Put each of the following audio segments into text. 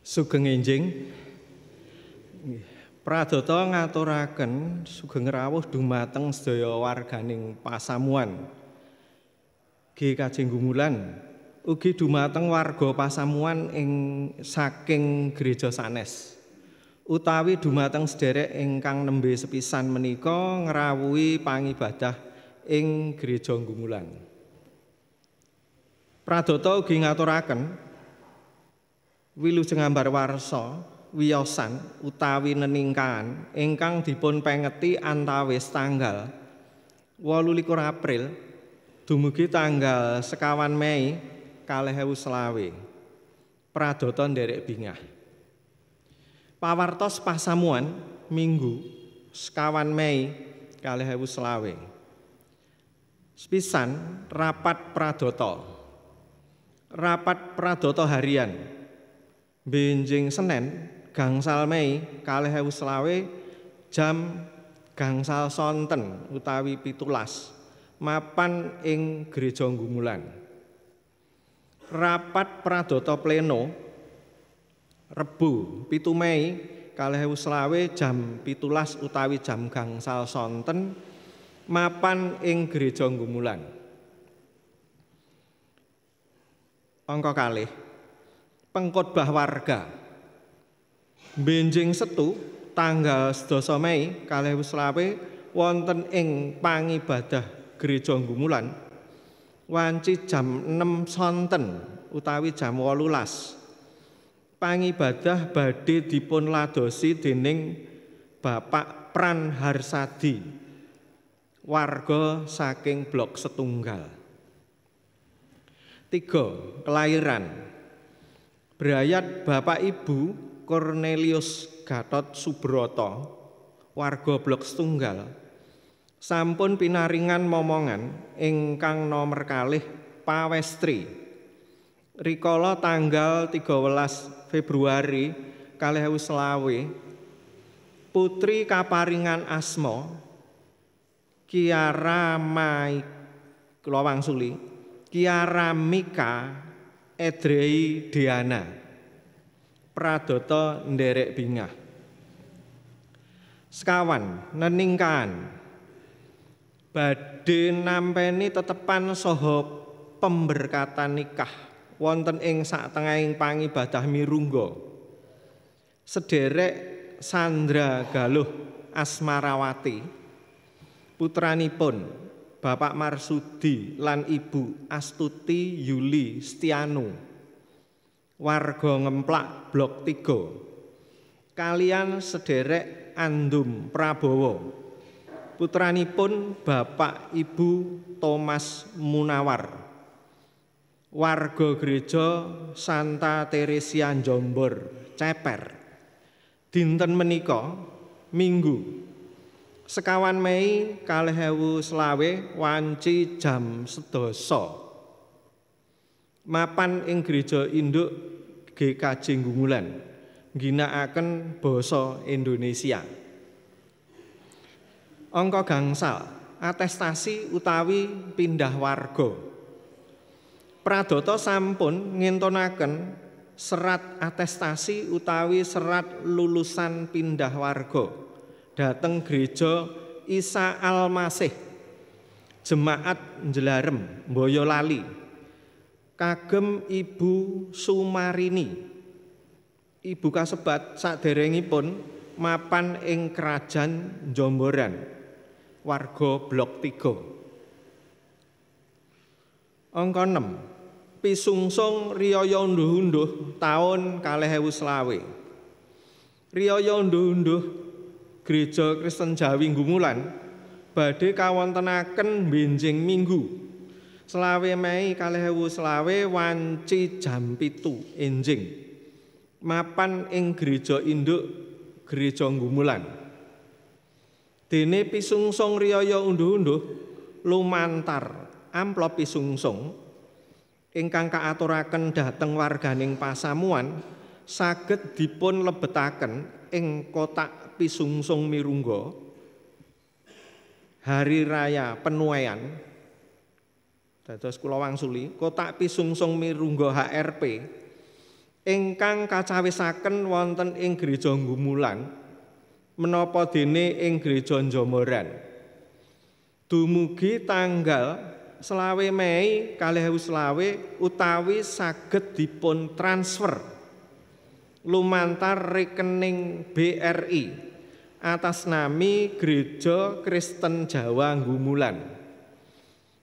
Sugeng enjing pradata ngaturaken sugeng rawuh dumateng sedaya warganing pasamuan. Nggih Kajeng Gumulan ugi dumateng warga pasamuan ing saking Gereja Sanes utawi dumateng sederek ingkang nembe sepisan menika ngrawuhi pangibadah ing Gereja Gumulan. Pradata ugi ngaturaken wilujeng ambar warsa wiyosan utawi neningkahan ingkang dipun pengeti antawis tanggal 28 April dumugi tanggal 1 Mei 2020 pradata nderek bingah. Pawartos pasamuan Minggu 1 Mei 2020. Sepisan rapat pradata harian benjing Senin gangsal Mei 2020 jam gangsal sonten utawi 17 mapan ing Gereja Gumulan. Rapat pradata pleno Rebu 7 Mei 2020 jam 17 utawi jam gangsal sonten mapan ing Gereja Gumulan. Angka kalih pengkhotbah warga benjing Setu tanggal 11 Mei 2020 wonten ing pangibadah Gereja Gumulan wanci jam 6 sonten utawi jam 18 pangibadah badhe dipun ladosi dening Bapak Pran Harsadi warga saking Blok Setunggal. 3. Kelahiran Brayat Bapak Ibu Cornelius Gatot Subroto, warga Blok Setunggal, sampun pinaringan momongan ingkang nomer kalih pawestri. Rikala tanggal 13 Februari 2020, putri kaparingan asma Kiara Mika Edrei Diana pradata nderek bingah. Sekawan neningkahan badhe nampeni tetepan saha pemberkatan nikah wonten ing satengahing pangibadah mirungga. Sederek Sandra Galuh Asmarawati putranipun Bapak Marsudi lan Ibu Astuti Yuli Stianu warga Ngemplak Blok 3 kalian sederek Andum Prabowo putranipun Bapak Ibu Thomas Munawar warga Gereja Santa Teresia Jombor Ceper. Dinten menika Minggu 1 Mei 2020 wanci jam 11 mapan ing Gereja Induk GKJ Gunggulan ngginakaken basa Indonesia. Angka gangsal atestasi utawi pindah warga. Pradata sampun ngentonaken serat atestasi utawi serat lulusan pindah warga dhateng Gereja Isa Al-Masih Jemaat Njlarem Boyolali kagem Ibu Sumarini. Ibu kasebat saderengipun mapan ing Krajan Jomboran warga Blok 3. Angka 6 Pisungsung riyaya unduh-unduh taun 2020. Riyaya unduh-unduh Gereja Kristen Jawi Gunggulan badhe kawontenaken benjing Minggu 20 Mei 2020 wanci jam 7 enjing mapan ing Gereja Induk Gereja Gunggulan. Dene pisungsung riyaya unduh-unduh lumantar amplop pisungsung ingkang kaaturaken dhateng warganing pasamuan saged dipun lebetaken ing kotak pisungsung mirungga Hari Raya Penuaian. Dados kula wangsuli kotak pisungsung mirungga HRP ingkang kacawisaken wonten ing Gereja Gunggulan menapa dene ing Gereja Jomboran. Dumugi tanggal 20 Mei 2020 utawi saged dipun transfer lumantar rekening BRI atas nami Gereja Kristen Jawa Gunggulan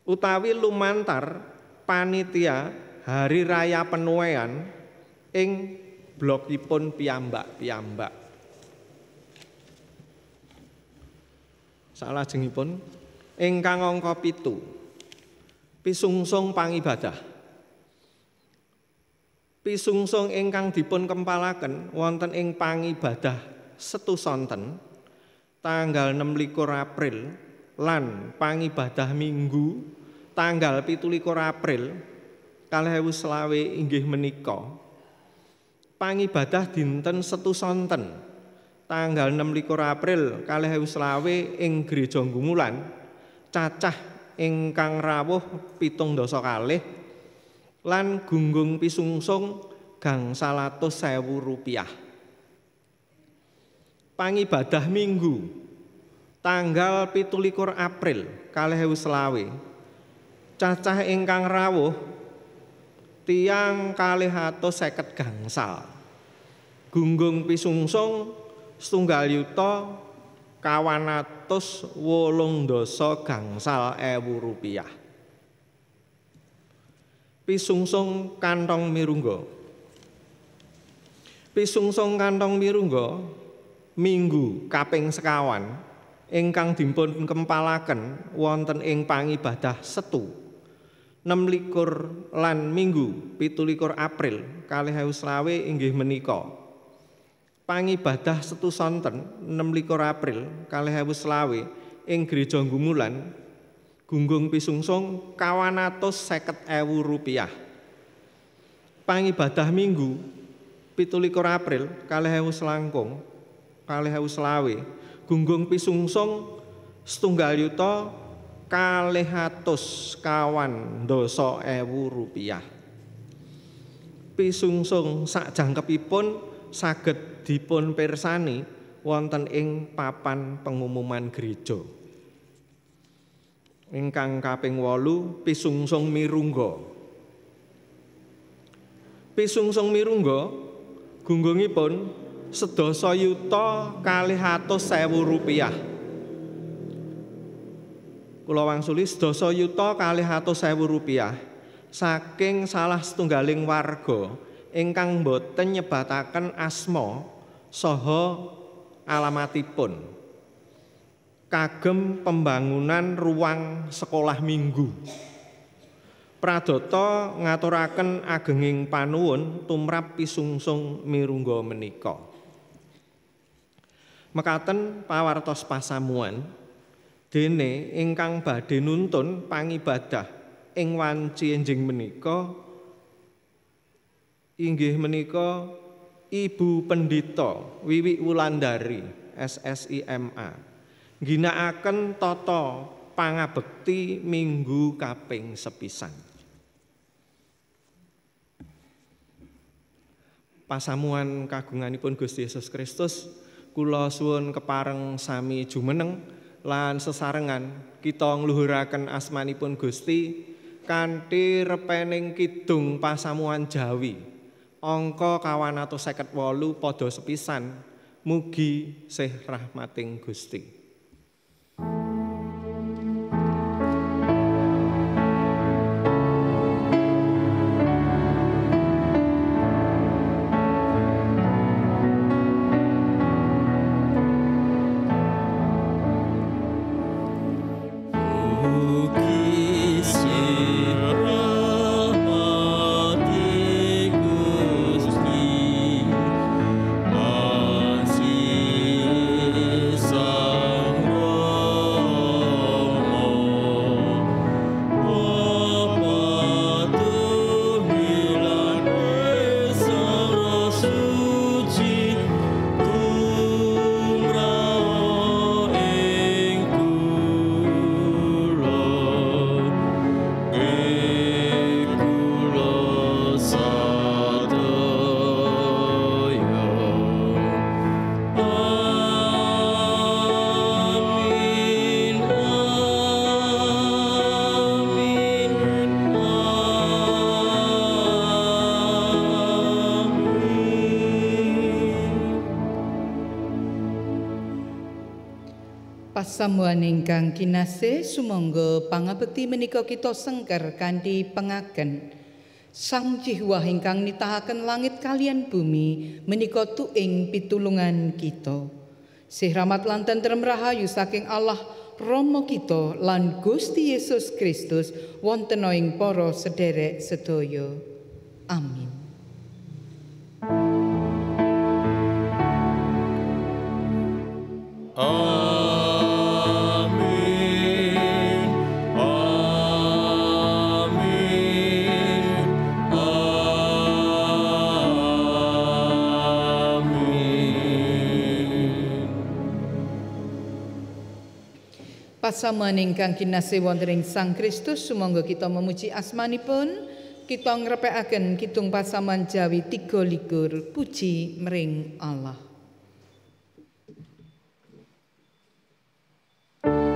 utawi lumantar panitia Hari Raya Penuaian ing blokipun piyambak-piyambak. Salajengipun ingkang angka 7 pisungsung pangibadah. Pisungsung ingkang dipun kempalaken wonten ing pangibadah setu sonten tanggal 26 April lan pangibadah Minggu tanggal 17 April 2020 inggih menika pangibadah dinten setu sonten tanggal 26 April 2020 ing Gereja Gunggulan cacah ingkang rawuh 70 kalih lan gunggung pisungsung gangsal atus sewu rupiah. Pangibadah Minggu tanggal 17 April 2020 cacah ingkang rawuh tiyang 250 gangsal. Gunggung pisungsung 1.280 gangsal ewu rupiah. Pisungsung kantong mirungga. Pisungsung kantong mirungga Minggu kaping sekawan ingkang dipun kempalaken wonten ing pangibadah setu 26 lan Minggu 17 April 2020 inggih menika pangibadah setu sonten 26 April 2020 ing Gereja Gunggulan gunggung pisungsung 250.000 rupiah. Pangibadah Minggu 17 April 2020 gunggung pisungsung 1.290.000 rupiah. Pisungsung sakjangkepipun saged dipun pirsani wonten ing papan pengumuman gereja. Ingkang kaping 8 pisungsung mirungga. Pisungsung mirungga gunggungipun 2.200.000 rupiah. Kula wangsuli 2.200.000 rupiah saking salah setunggaling warga ingkang boten nyebataken asma saha alamatipun kagem pembangunan ruang sekolah minggu. pradata ngaturaken agenging panuwun tumrap pisungsung mirungga menika. Mekaten pawartos pasamuan dene ingkang badhe nuntun pangibadah ing wanci enjing menika inggih menika Ibu Pendhita Wiwi Wulandari SSIMA ngginakaken tata pangabekti minggu kaping sepisan. Pasamuan kagunganipun Gusti Yesus Kristus, kula suwun kepareng sami jumeneng lan sesarengan kita ngluhuraken asmanipun Gusti kanthi repening kidung pasamuan Jawi angka 258 padha sepisan, mugi sih rahmating Gusti. Pasamuan ingkang kinasih, sumangga pangabekti menika kita sengker kanthi pengaken. Sang Jiwa ingkang nitahaken langit kalian bumi menika tuing pitulungan kita. Sih rahmat lan tentrem rahayu saking Allah Rama kita lan Gusti Yesus Kristus wonten ing para sederek sedaya. Amin. Pasamuan ingkang kinasih wonten ing Sang Kristus, sumangga kita memuji asmanipun, kita ngrepekaken kidung pasamuan Jawi 23 puji mring Allah. Oh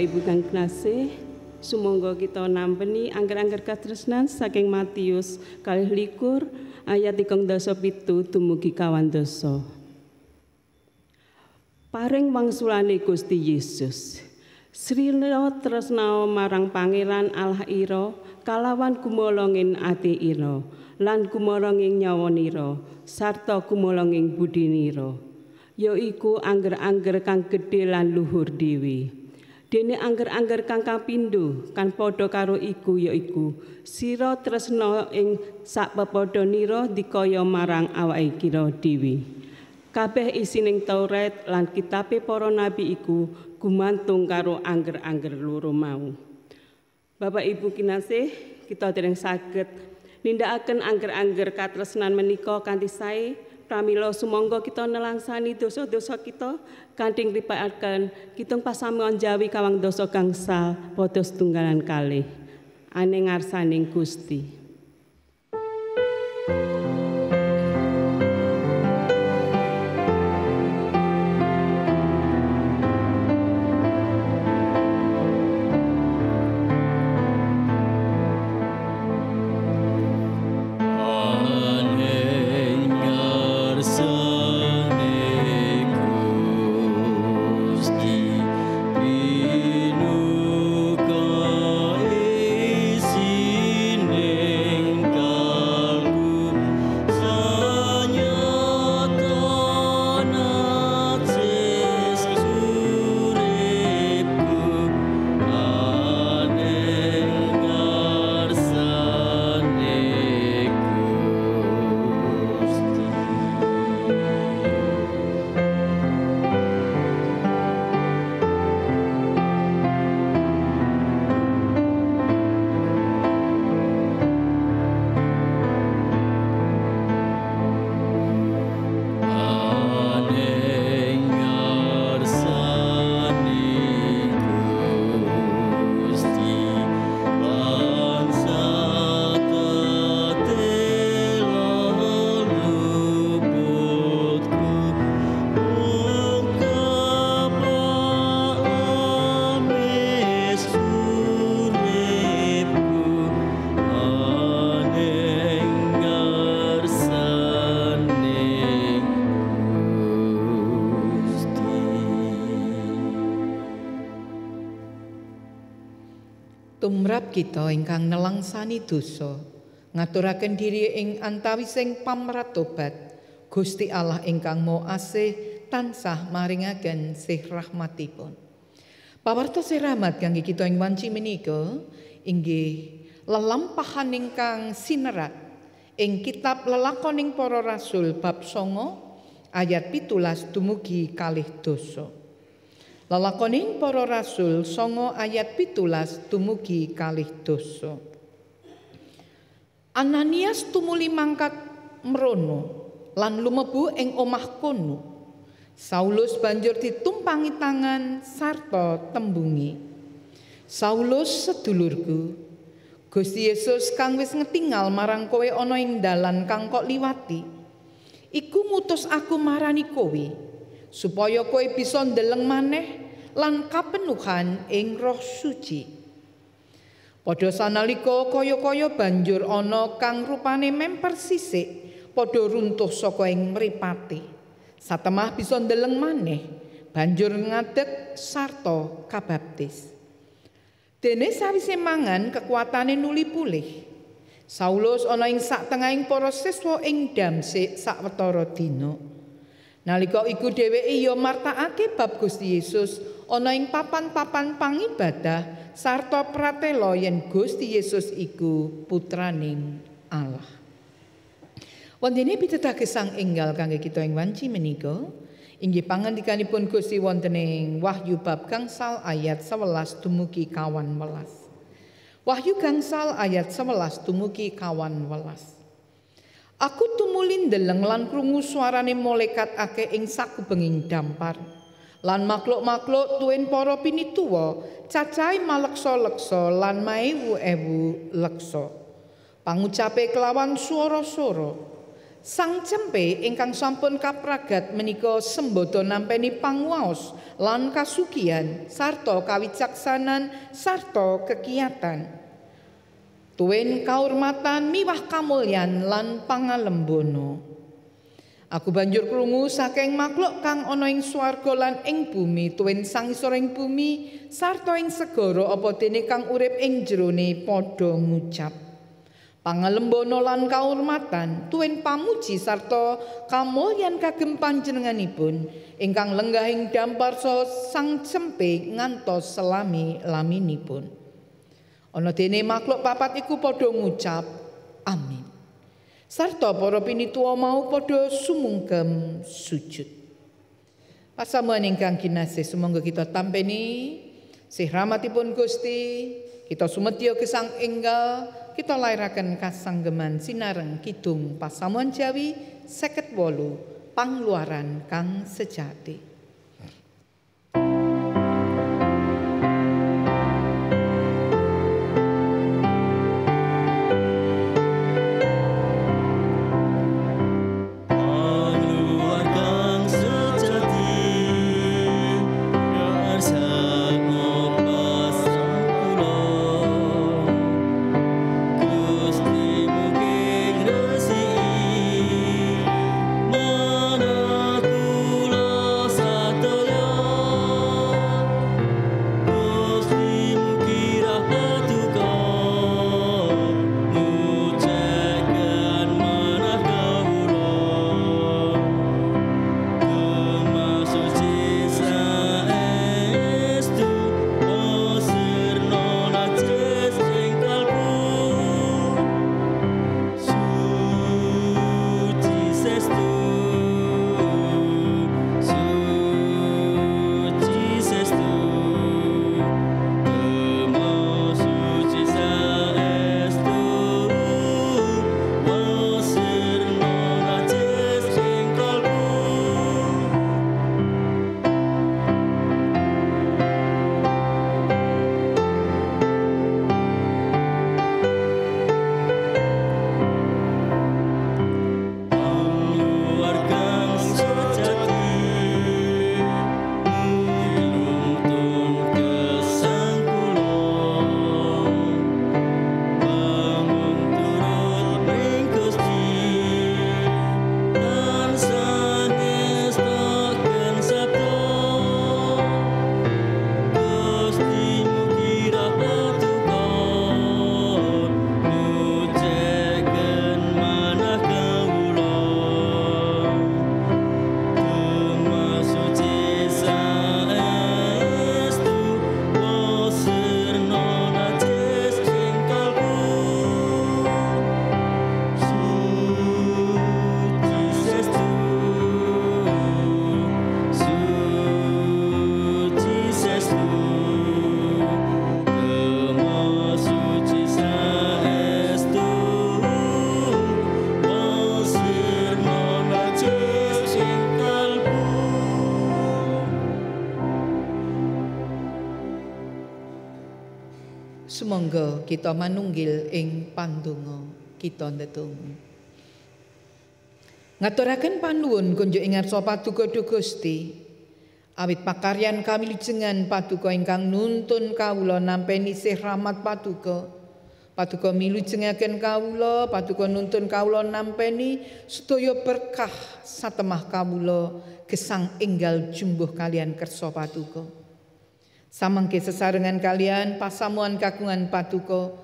Bapak Ibu kang kinasih, sumangga kita nampeni angger-angger katresnan saking Matius 21 ayat 37 dumugi 20. Paring wangsulane Gusti Yesus. Srila tresna marang Pangeran Allah ira kalawan gumolonging ati ira lan gumolonging nyawanira sarta gumolonging budinira, yaiku angger-angger kang gedhe lan luhur dhewe. Dene angger-angger kang kapindho kan padha karo iku yaiku sira tresna ing sapepadhanira dikaya marang awake kira dhewe. Kabeh isining Taurat lan kitabe para nabi iku gumantung karo angger-angger loro mau. Bapak Ibu kinasih, kita dereng saged nindakaken angger-angger katresnan menika kanthi sae pramila sumangga kita nelangsani dosa-dosa kita kanthi ngripakaken kitung pasamuan jawi kawang dosa gangsal padha setunggalan kalih ane ngarsaning Gusti. Tumrap kita ingkang nelangsani dosa, ngaturaken diri ing antawising pamratobat, Gusti Allah ingkang Maha Asih tansah maringaken sih rahmatipun. Pawartos rahmat kangge kita ing wanci menika inggih lelampahan ingkang sinerat ing kitab Lelakoning Para Rasul bab 9 ayat 17 dumugi 2. Lelakoning Para Rasul 9 ayat 17 dumugi 2. Ananias tumuli mangkat mrono lan lumebu ing omah kono. Saulus banjur ditumpangi tangan sarta tembungi, "Saulus sedulurku, Gusti Yesus kang wis ngetingal marang kowe ana ing dalan kang kok liwati, iku ngutus aku marani kowe supaya kowe bisa ndeleng maneh lan kapenuhan ing Roh Suci." Padha sanalika kaya-kaya banjur ana kang rupane memper sisik padha runtuh saka ing mripate. Satemah bisa ndeleng maneh banjur ngadeg sarta kabaptis. Dene sawise mangan kekuatane nuli pulih. Saulus ana ing sak tengahing para siswa ing Damsik sawetara dina. Nalika iku dheweke ya martakake bab Gusti Yesus ana ing papan-papan pangibadah sarta pratela yen Gusti Yesus iku putraning Allah. Wondene pitedah gesang enggal kangge kita ing wanci menika inggih pangandikanipun Gusti wonten ing Wahyu bab gangsal ayat 11 dumugi 11. Wahyu gangsal ayat 11 dumugi 11. Aku tumuli ndeleng lan krungu suarane malaikat akeh ing sakubenging dampar. Lan makhluk-makhluk tuwin para pinituwa cacahe maleksa-leksa lan maewu-ewu leksa. Pangucape kelawan swara-swara, Sang Cempe ingkang sampun kapragat menika sembada nampeni panguwaos lan kasugihan sarta kawicaksanan sarta kekiyatan. Tuwin kaurmatan miwah kamulyan lan pangalembono. Aku banjur krungu saking makhluk kang ana ing swarga lan ing bumi, tuwin sang isor ing bumi sarta ing segara apa dene kang urip ing jerone padha ngucap, pangalembono lan kaurmatan, tuwin pamuji sarta kamulyan kagem panjenenganipun ingkang lenggah ing dampar saha Sang Cempe ngantos selami-laminipun. Ana dene makhluk papat iku padha ngucap, amin. Sarta para pinituwa mau padha sumungkem sujud. Pasamuan ingkang kinasih, sumangga kita tampeni sih rahmatipun Gusti, kita sumedya gesang enggal, kita lairaken kasanggeman sinareng kidung pasamuan Jawi 58 pangluaran kang sejati. Sumangga kita manunggil ing pandonga kita ndedonga. Ngaturaken panuwun kunjuk ing ngarsa paduka Gusti. Awit pakaryan kamilujengan paduka ingkang nuntun kawula nampi sih rahmat paduka. Paduka milujengaken kawula, paduka nuntun kawula nampi sedaya berkah satemah kawula gesang enggal jumbuh kalian kersa paduka. Samangke sesarengan kalian pasamuan kagungan paduka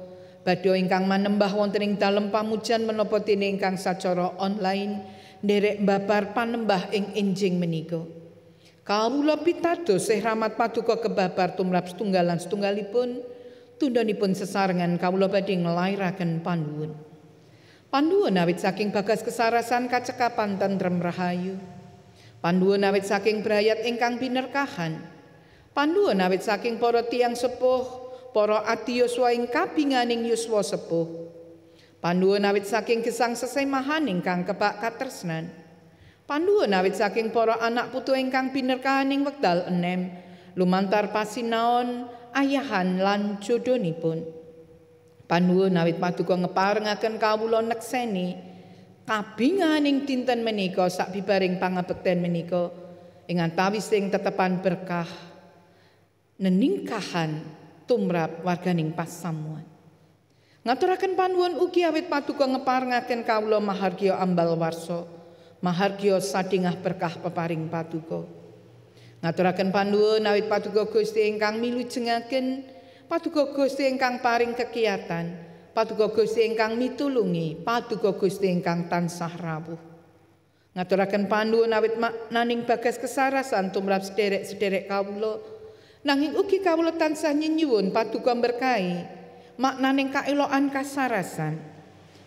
badhe ingkang manembah wonten ing dalem pamujan menapa dene ingkang sacara online nderek babar panembah ing enjing menika. Kawula pitados sih rahmat paduka kebabar tumrap setunggalan setunggalipun tundhanipun sesarengan kawula badhe nglairaken panuwun. Panuwun awit saking bagas kesarasan kacekapan tentrem rahayu. Panuwun awit saking brayat ingkang binerkahan. Panuwun awit saking para tiyang sepuh, para adi yuswa ing kabinganing yuswa sepuh. Panuwun awit saking gesang sesemahan ingkang kebak katresnan. Panuwun awit saking para anak putu ingkang binerkahan ing wekdal enem lumantar pasinaon ayahan lan jodhonipun. Panuwun awit paduka ngeparengaken kawula nekseni Kabinganing dinten menika sabibaring pangabekten menika ing antawising tetepan berkah neningkahan tumrap warganing pasamuan. Ngaturaken panuwun ugi awit paduka ngeparengaken kawula mahargya ambal warsa, mahargya sadingah berkah peparing paduka. Ngaturaken panuwun awit paduka Gusti ingkang milujengaken, paduka Gusti ingkang paring kekiyatan, paduka Gusti ingkang mitulungi, paduka Gusti ingkang tansah rawuh. Ngaturaken panuwun awit maknaning bagas kesarasan tumrap sederek-sederek kawula, nanging ugi kawula tansah nyuwun paduka berkahi maknaning kaelokan kasarasan.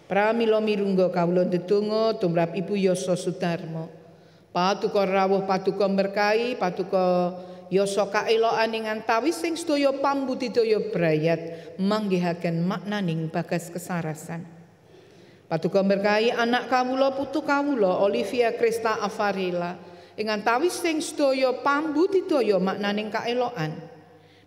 Pramila mirungga kawula ndedonga tumrap Ibu Yasa Sudarmo. Paduka rawuh paduka berkahi, paduka yasa kaelokan ing antawising sedaya pambudidaya brayat manggihaken maknaning bagas kesarasan. Paduka berkahi anak kawula putu kawula Olivia Krista Avarela ing antawising sedaya pambudidaya maknaning kaelokan.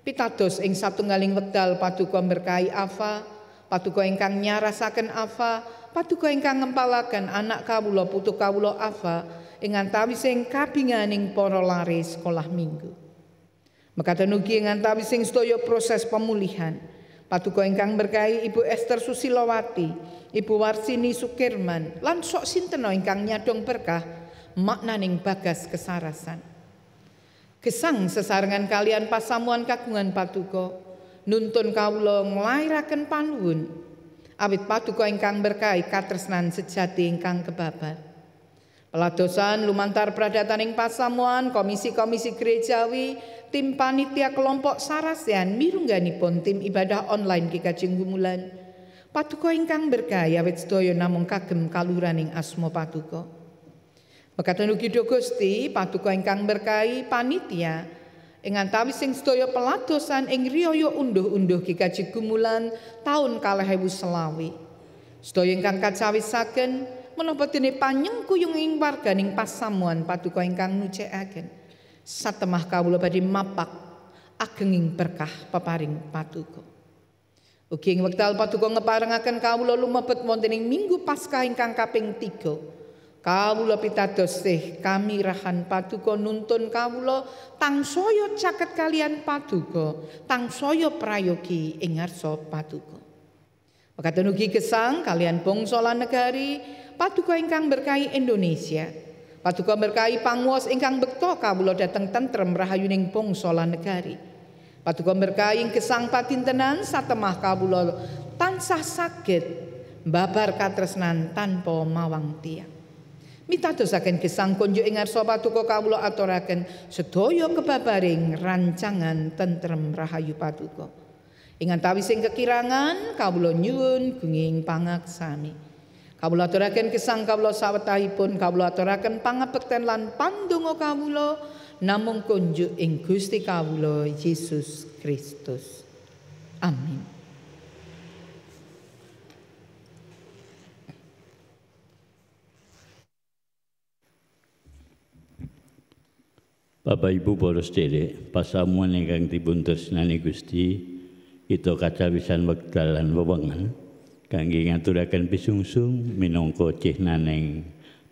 Pitados ing satunggaling wekdal paduka berkahi Ava, paduka ingkang nyarasaken Ava, paduka ingkang ngempalaken anak kawula putu kawula Ava ing antawising kabinganing para lare sekolah minggu. Mekaten ugi ing antawising sedaya proses pemulihan, paduka ingkang berkahi Ibu Esther Susilowati, Ibu Warsini Sukirman, lan sok sinten ingkang nyadong berkah maknaning bagas kesarasan. Gesang sesarengan kalian pasamuan kagungan paduka nuntun kawula nglairaken panuwun awit paduka ingkang berkahi katresnan sejati ingkang kebabar. Peladosan lumantar pradataning pasamuan komisi-komisi gerejawi, tim panitia kelompok sarasean mirungganipun tim ibadah online Ki Kajeng Gumulan. Paduka ingkang berkahi awit sedaya namung kagem kaluraning asma paduka. Mekaten ugi Gusti paduka ingkang berkahi panitia ing antawising sedaya peladosan ing riyaya unduh-unduh Ki Kajeng Gumulan taun 2020. Sedaya ingkang kacawisaken menapa dene panyengkuyung ing warganing pasamuan paduka ingkang nucekaken satemah kawula badhe mapak agenging berkah peparing paduka. Ugi ing wekdal paduka ngeparengaken kawula lumebet wonten ing Minggu Paskah ingkang kaping 3. Kawula pitados kamirahan paduka nuntun kawula tansaya caket kalian paduka, tansaya prayogi ing ngarsa paduka. Mekaten ugi gesang kalian bangsa lan negari paduka ingkang berkahi Indonesia. Paduka berkahi panguwas ingkang bekta kawula dhateng tentrem rahayuning bangsa lan negari. Paduka berkahi gesang padintenan satemah kawula tansah saged mbabar katresnan tanpa mawang tiyang. Mitadosaken gesang kunjuk ing ngarsa paduka kawula aturaken sedaya kebabaring rancangan tentrem rahayu paduka. Ing antawising kekirangan kawula nyuwun gunging pangaksami. Kawula aturaken gesang kawula sawetahipun kawula aturaken pangabekten lan pandonga kawula namung kunjuk ing Gusti kawula Yesus Kristus. Amin. Bapak Ibu para sedherek, pasamuan ingkang dipun tresnani Gusti, kita kacawisan wekdal lan wewengan kangge ngaturaken pisungsung minangka cihnaning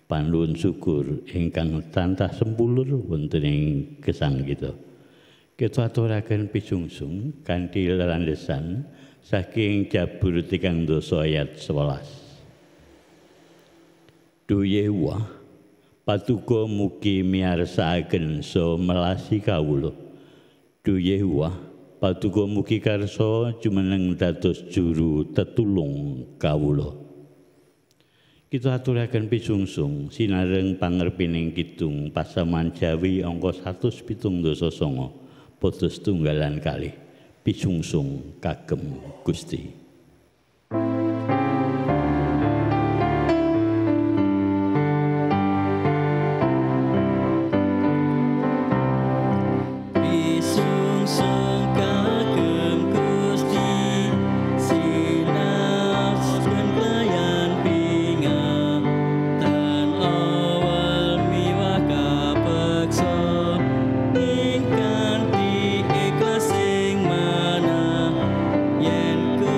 panuwun syukur ingkang tansah sempulur wonten ing gesang kita. Kita aturaken pisungsung kanthi lelandesan saking Jabur 3 ayat 11. Duyewa paduka mugi miyarsakaken so melasi kawula. Duyewa paduka mugi karsa jumeneng dados juru tetulung kawula. Kita aturaken pisungsung sinareng pangerpining kidung pasaman Jawi angka 179 pada setunggalan kalih pisungsung kagem Gusti. Yen ku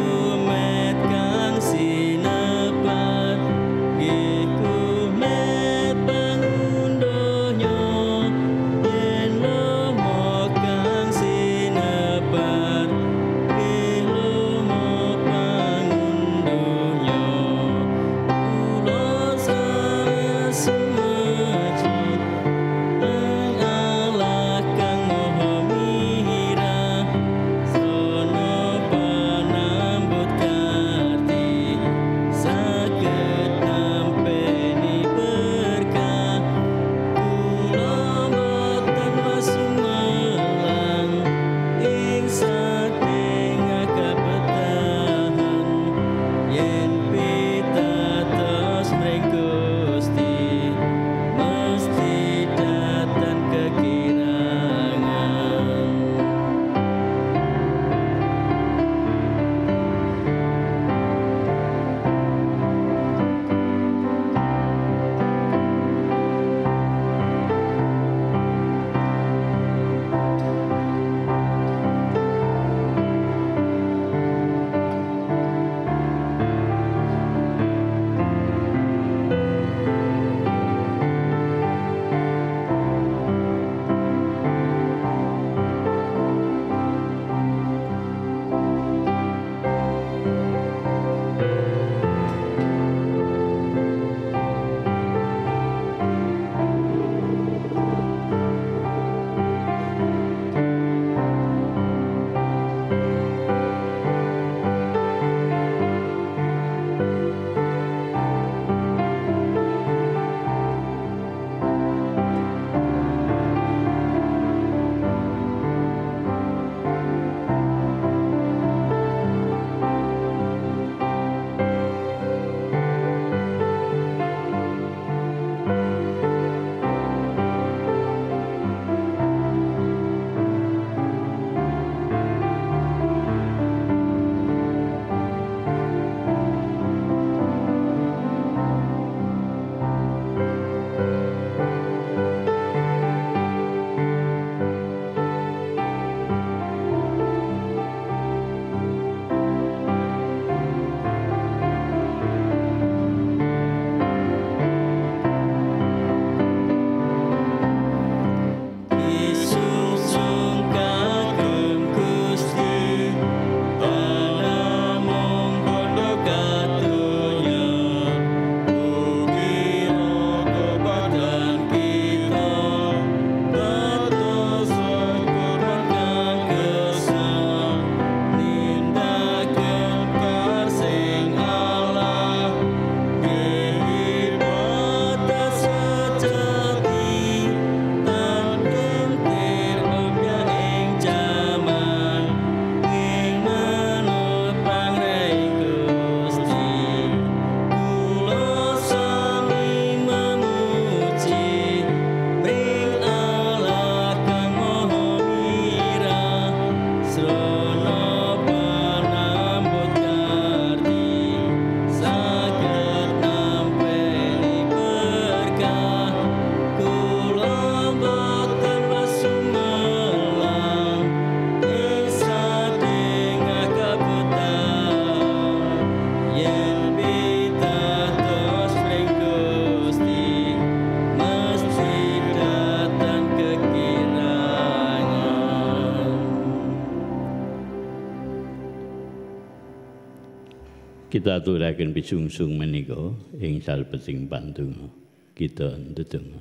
kita aturaken pisungsung menika ing salebeting pandonga. Kita ndedonga.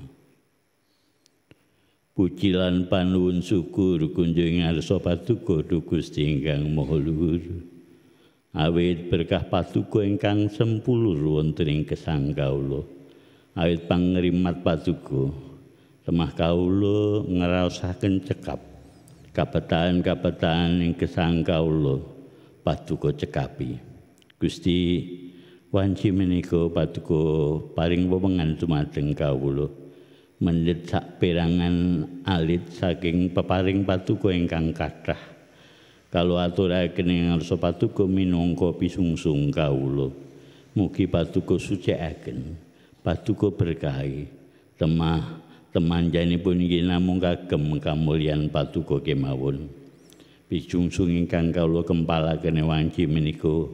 Puji lan panuwun syukur kunjung ngarsa paduka Gusti ingkang Maha Luhur. Awit berkah paduka ingkang sempulur wonten ing gesang kawula. Awit pangrimat paduka temah kawula ngraosaken cekap kabetaan-kabetaan ing gesang kawula paduka cekapi. Gusti wanci menika paduka paring wewengan dumateng kawula mendhet sak perangan alit saking peparing paduka ingkang kathah kalau aturaken ing ngarsa paduka minangka pisungsung kawula. Mugi paduka sucikaken, paduka berkahi, temah temanjanipun inggih namung kagem kamulyan paduka kemawon. Pisungsung ingkang kawula kempalaken wanci menika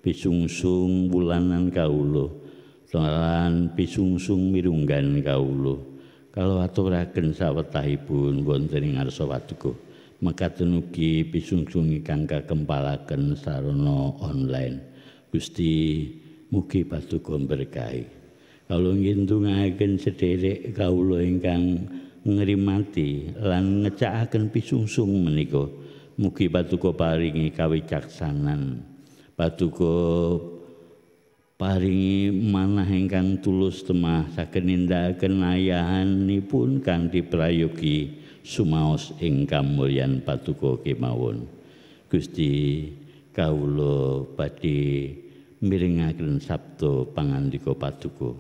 pisungsung wulanan kawula lan pisungsung mirunggan kawula kalau aturaken sawetahipun wonten ing ngarsa paduka mekaten ugi pisungsung ingkang kakempalaken sarana online. Gusti mugi paduka berkahi. Kawula ngindungaken sederek kawula ingkang ngrimati lan ngecakaken pisungsung menika mugi paduka paringi kawicaksanan. Paduka paringi manah ingkang tulus temah saged nindakaken ayahanipun kanthi prayogi sumaos ing kamulyan paduka kemawon. Gusti kawula badhe mirengaken sabda pangandika paduka.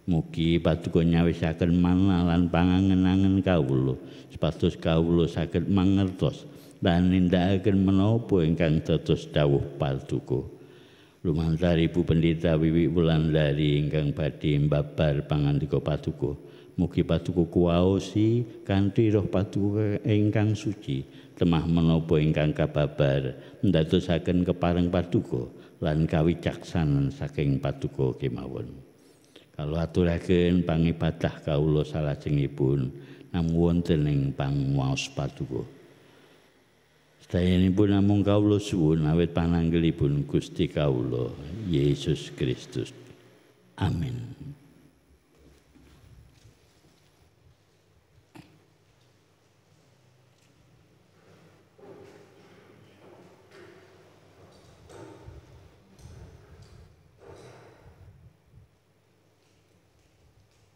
Mugi paduka nyawisaken manah lan pangangen-angen kawula supados kawula saged mangertos lan nindakaken menapa ingkang dados dawuh paduka. Lumantar Ibu Pendeta Wiwi Wulandari ingkang badhe mbabar pangandika paduka. Mugi paduka kuwaosi kanthi roh paduka ingkang suci temah menapa ingkang kababar ndadosaken kepareng paduka lan kawicaksanan saking paduka kemawon. Kalau aturaken pangibadah kawula salajengipun namung wonten ing panguwaos paduka. Sayanipun namung kawula suwun awit pananggelipun Gusti kawula Yesus Kristus. Amin.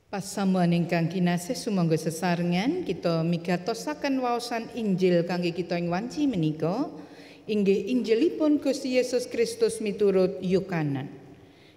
Pasamuan ingkang kinasih sumangga sesarengan kita migatosaken waosan Injil kangge kita ing wanci menika inggih Injilipun Gusti Yesus Kristus miturut Yohanan.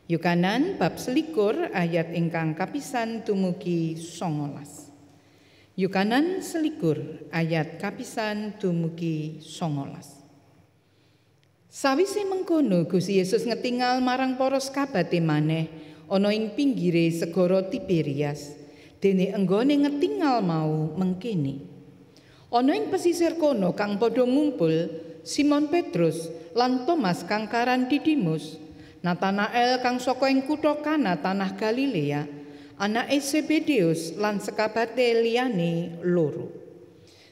Yohanan bab 21 ayat ingkang kapisan dumugi 19. Yohanan 21 ayat kapisan dumugi 19. Sawise mengkono Gusti Yesus ngetingal marang para sakabate maneh ana ing pinggire segara Tiberias, dene enggone ngetingal mau mengkene. Ana ing pesisir kono kang padha ngumpul Simon Petrus lan Thomas kang karan Didimus, Natanael kang saka ing kutha Kana tanah Galilea, anake Zebedeus lan sekabate liyane loro.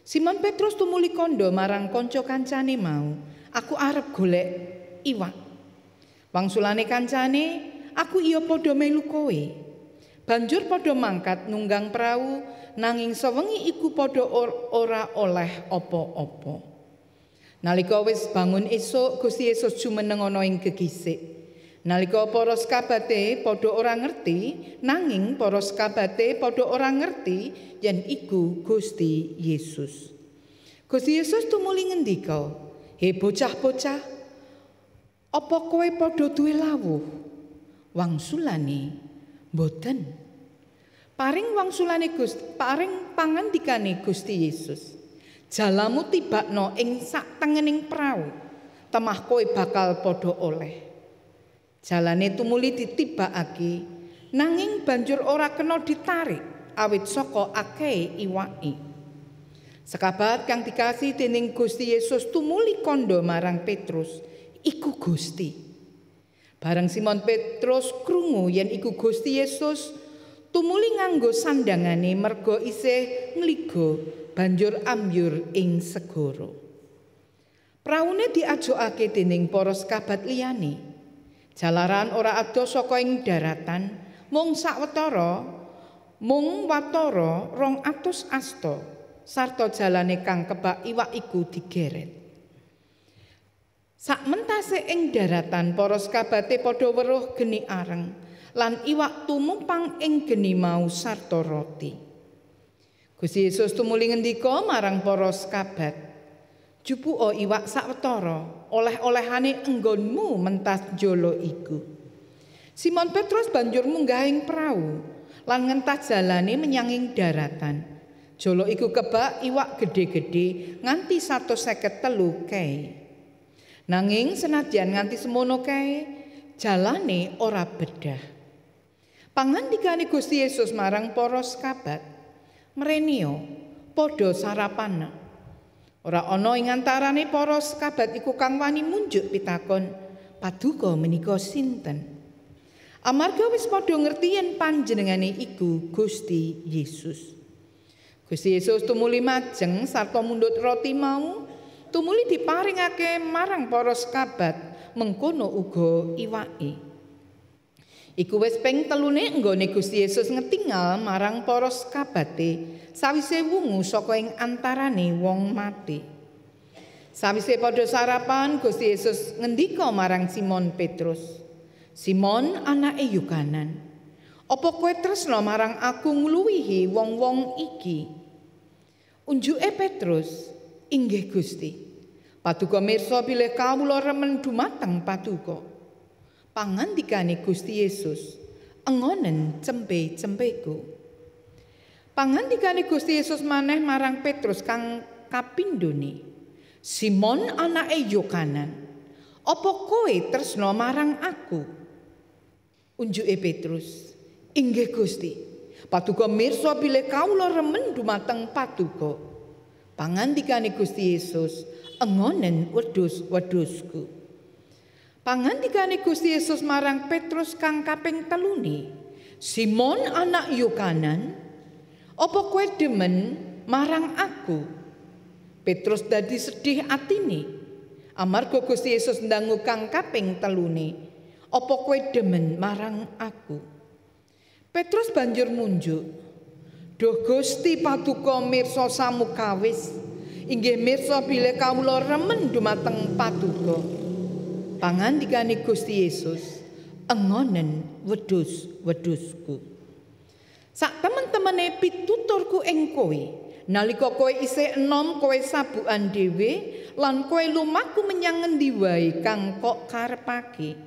Simon Petrus tumuli kandha marang kanca kancane mau, "Aku arep golek iwak." Wangsulane kancane, "Aku iya padha melu kowe." Banjur padha mangkat nunggang prau nanging sewengi iku padha ora oleh apa-apa. Nalika wis bangun esuk Gusti Yesus jumeneng ana ing gegisik. Nalika para sakabate padha ora ngerti, nanging para sakabate padha ora ngerti yen iku Gusti Yesus. Gusti Yesus tumuli ngendika, "He bocah-bocah, apa kowe padha duwe lawuh?" Wangsulane mboten. Paring wangsulane Gusti, paring pangandikane Gusti Yesus, "Jalamu tibakno ing sak tengening prau, temah kowe bakal padha oleh." Jalane tumuli ditibakake, nanging banjur ora kena ditarik awit saka akeh iwake. Sekabat kang dikasih dening Gusti Yesus tumuli kandha marang Petrus, "Iku Gusti." Bareng Simon Petrus krungu yen iku Gusti Yesus, tumuli nganggo sandangane merga isih ngligo banjur ambyur ing segara. Praune diajokake dening para sekabat liyane. Jalaran ora adoh saka ing daratan, mung watara 200 asta sarta jalane kang kebak iwak iku digeret. Sak mentase ing daratan para sekabate padha weruh geni areng lan iwak tumupang ing geni mau sarta roti. Gusti Yesus tumuli ngendika marang para sekabat, "Jupuka iwak sawetara, oleh-olehane enggonmu mentas jolo iku." Simon Petrus banjur munggah ing prau lan ngentas jalane menyang ing daratan. Jolo iku kebak iwak gedhe-gedhe nganti 153 kei. Nanging senadyan nganti semono kae jalane ora bedah. Pangandikane Gusti Yesus marang para sekabat, "Mrenio, padha sarapana." Ora ana ing antarane para sekabat iku kang wani munjuk pitakon, "Paduka menika sinten?" Amarga wis padha ngerti yen panjenengane iku Gusti Yesus. Gusti Yesus tumuli majeng sarta mundhut roti mau, tumuli diparingake marang para sekabat, mengkono uga iwake. Iku wis ping telune enggone Gusti Yesus ngetingal marang para sekabate sawise wungu saka ing antarane wong mati. Sawise padha sarapan, Gusti Yesus ngendika marang Simon Petrus, "Simon anake Yohanan, apa kowe tresna marang aku ngluwihi wong-wong iki?" Unjuke Petrus, "Inggih Gusti, paduka mirsa bilih kawula remen dumateng paduka." Pangandikane Gusti Yesus, "Engonen cempe-cempeku." Pangandikane Gusti Yesus maneh marang Petrus kang kapindhone, "Simon anake Yohanan, apa kowe tresna marang aku?" Unjuke Petrus, "Inggih Gusti, paduka mirsa bilih kawula remen dumateng paduka." Pangandikane Gusti Yesus, "Engonen wedhus-wedhusku." Pangandikane Gusti Yesus marang Petrus kang kaping telune, "Simon anak Yohanan, apa kowe demen marang aku?" Petrus dadi sedih atine amarga Gusti Yesus ndangu kang kaping telune, "Apa kowe demen marang aku?" Petrus banjur munjuk, "Duh Gusti, paduka mirsa samukawis, inggih mirsa bilih kawula remen dumateng paduka." Pangandikane Gusti Yesus, "Engonen wedhus-wedhusku." Sak temen-temene pituturku ing kowe, nalika kowe isih enom kowe sabukan dhewe lan kowe lumaku menyang ngendi wae kang kok karepake.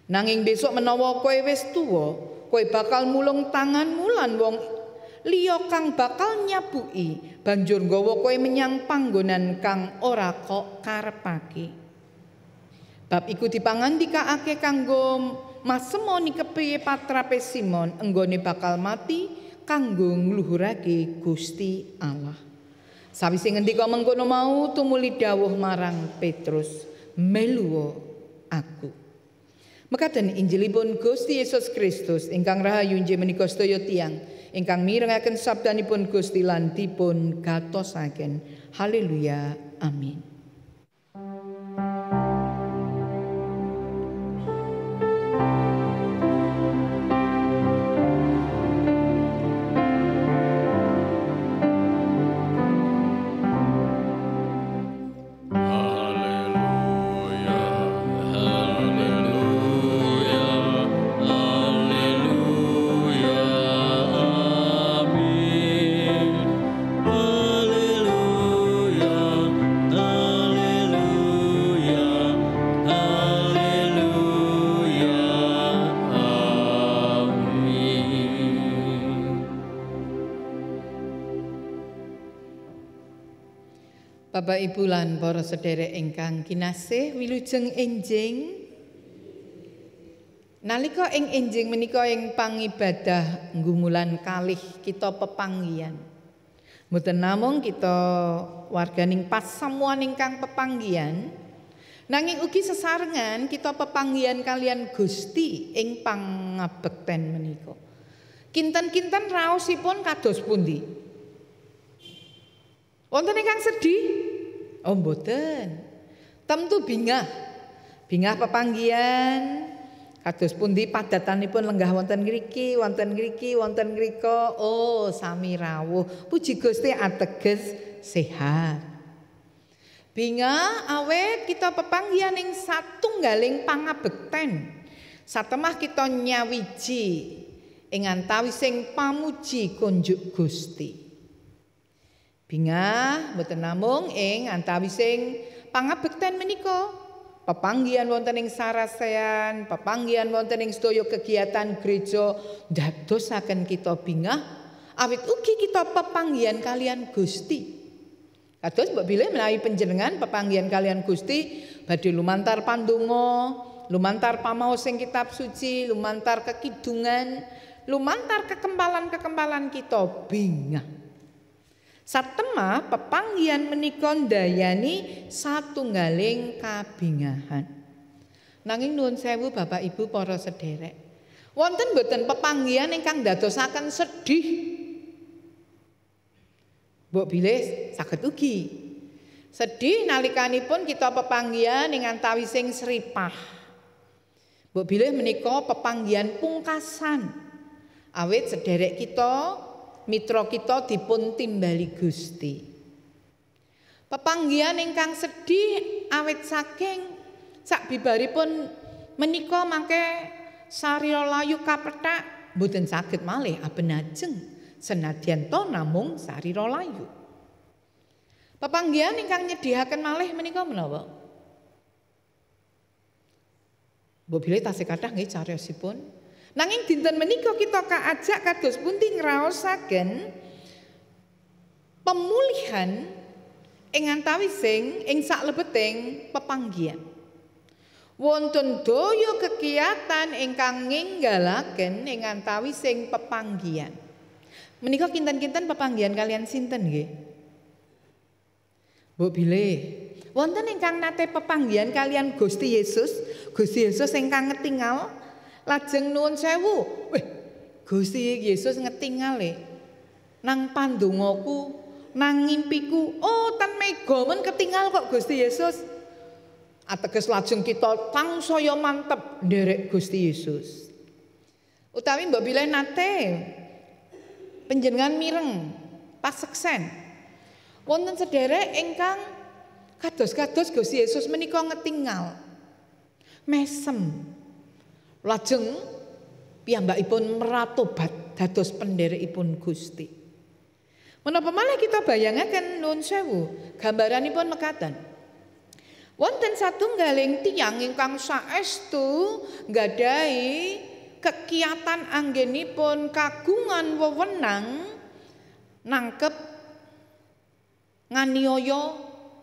Nanging besok menawa kowe wis tuwa, kowe bakal mulung tanganmu lan wong liya kang bakal nyabuki banjur nggawa kowe menyang panggonan kang ora kok karepake. Bab iku dipangandikake kanggo masemoni kepiye patrape Simon enggone bakal mati kanggo ngluhurake Gusti Allah. Sawise ngendika mengkono mau tumuli dawuh marang Petrus, "Meluwa aku." Mekaten Injilipun Gusti Yesus Kristus ingkang rahayu inggih menika sedaya tiyang ingkang mirengaken sabdanipun Gusti lan dipun gatosaken. Haleluya. Amin. Bapak Ibu lan para sedherek ingkang kinasih, wilujeng enjing nalika ing enjing menika ing pangibadah nggumulan kalih kita pepanggihan. Mboten namung kita warganing pasamuan ingkang pepanggihan, nanging ugi sesarengan kita pepanggihan kalian Gusti ing pangabekten menika. Kinten-kinten raosipun kados pundi? Wonten ingkang sedih? Oh mboten. Tentu bingah. Bingah pepanggihan Kados pundi padatanipun lenggah wonten ngriki, wonten ngriki, wonten ngrika. Oh, sami rawuh. Puji Gusti ateges sehat. Binga awet kita pepanggihan ing satunggaling pangabekten. Satemah kita nyawiji ing antawising pamuji kunjuk Gusti. Binga mboten namung ing antawising pangabekten menika, pepanggihan wonten ing sarasean, pepanggihan wonten ing sedaya kegiatan gereja dadosaken kita bingah awit ugi kita pepanggihan kalian Gusti. Kados mbok bilih menawi panjenengan pepanggihan kalian Gusti badhe lumantar pandonga, lumantar pamaos ing kitab suci, lumantar kekidungan, lumantar kekempalan-kekempalan kita bingah. Satemah pepanggihan menika ndayani satunggaling kabingahan. Nanging nuwun sewu Bapak Ibu para sederek, wonten boten pepanggihan ingkang dadosaken sedih? Mbok bilih saged ugi. Sedih nalikanipun kita pepanggihan ing antawising sripah. Mbok bilih menika pepanggihan pungkasan. Awit sederek kita, mitra kita dipun timbali Gusti. Pepanggihan ingkang sedih awit saking sakbibaripun menika mangke sarira layu kapethak mboten saged malih abenajeng. Senadyan to namung sarira layu. Pepanggihan ingkang nyedihaken malih menika menapa? Mbok bilih tasih kathah nggih cariyosipun. Nanging dinten menika kita kaajak kados pundi ngraosaken pemulihan ing antawising ing saklebeting pepanggihan. Wonten daya kegiatan ingkang nginggalaken ing antawising pepanggihan. Menika kinten-kinten pepanggihan kalian sinten nggih? Mbok bilih wonten ingkang nate pepanggihan kalian Gusti Yesus, Gusti Yesus ingkang ngetingal lajeng nuwun sewu. Gusti Yesus ngetingale nang pandongaku, nang ngimpiku. Oh, tan mega men ketingal kok Gusti Yesus. Ateges lajeng kita tansaya mantep nderek Gusti Yesus. Utawi mbok bilih nate panjenengan mireng paseksen wonten sederek ingkang kados-kados Gusti Yesus menika ngetingal mesem lajeng piyambakipun meratobat dados penderekipun Gusti. Menapa malih kita bayangaken nuwun sewu gambaranipun mekaten. Wonten satunggaling tiyang ingkang saestu nggadahi kekiatan anggenipun kagungan wewenang nangkep nganiaya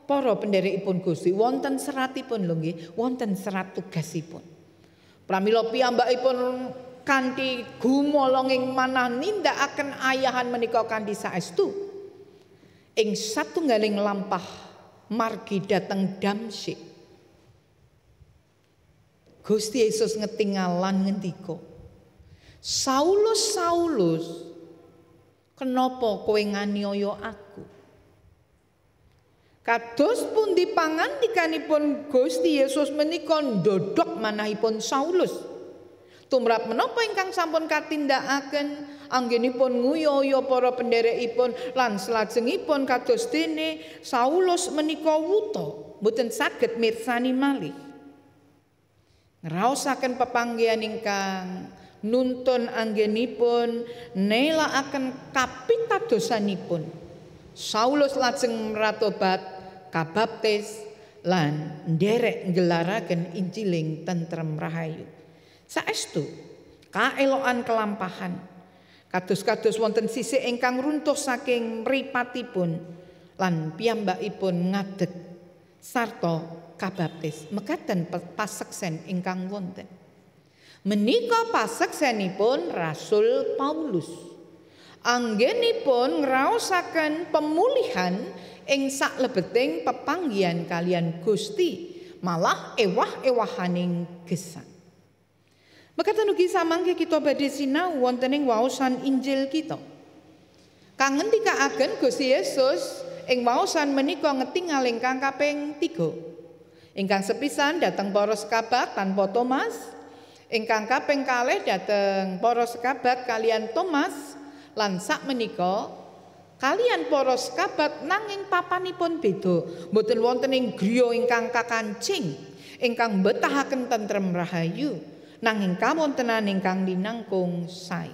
para penderekipun Gusti. Wonten seratipun lho nggih, wonten serat tugasipun. Pramila piyambakipun kanthi gumolonging manah nindakaken ayahan menika kanthi saestu ing satunggaling lampah margi dhateng Damsyik. Gusti Yesus ngetingalan ngendika, Saulus, Saulus, kenapa kowe nganiaya aku? Kados pundi pangandikanipun Gusti Yesus menika ndodhok manahipun Saulus. Tumrap menapa ingkang sampun katindakaken anggenipun nguyaya para penderekipun lan salajengipun kados dene Saulus menika wuta, mboten saged mirsani malih. Ngraosaken pepanggihan ingkang nuntun anggenipun nelakaken kapitadosanipun. Saulus lajeng meratobat, kabaptis lan nderek nggelaraken Injiling tentrem rahayu. Saestu kaelokan kelampahan kados-kados wonten sisih ingkang runtuh saking mripatipun lan piyambakipun ngadeg sarta kabaptis mekaten paseksen ingkang wonten. Menika paseksenipun Rasul Paulus. Anggenipun ngraosaken pemulihan ing saklebeting pepanggihan kalian Gusti, malah ewah-ewahaning gesang. Mekaten ugi samangke kita badhe sinau wonten ing waosan Injil kita. Kang ngendikaaken Gusti Yesus ing waosan menika ngetingal ingkang kaping 3. Ingkang sepisan dhateng para sekabat tanpa Thomas, ingkang kaping kalih dhateng para sekabat kalian Thomas lan sak menika kalian para sekabat nanging papanipun beda, mboten wonten ing griya ingkang kakancing ingkang betahaken tentrem rahayu nanging kawontenan ingkang linangkung sae.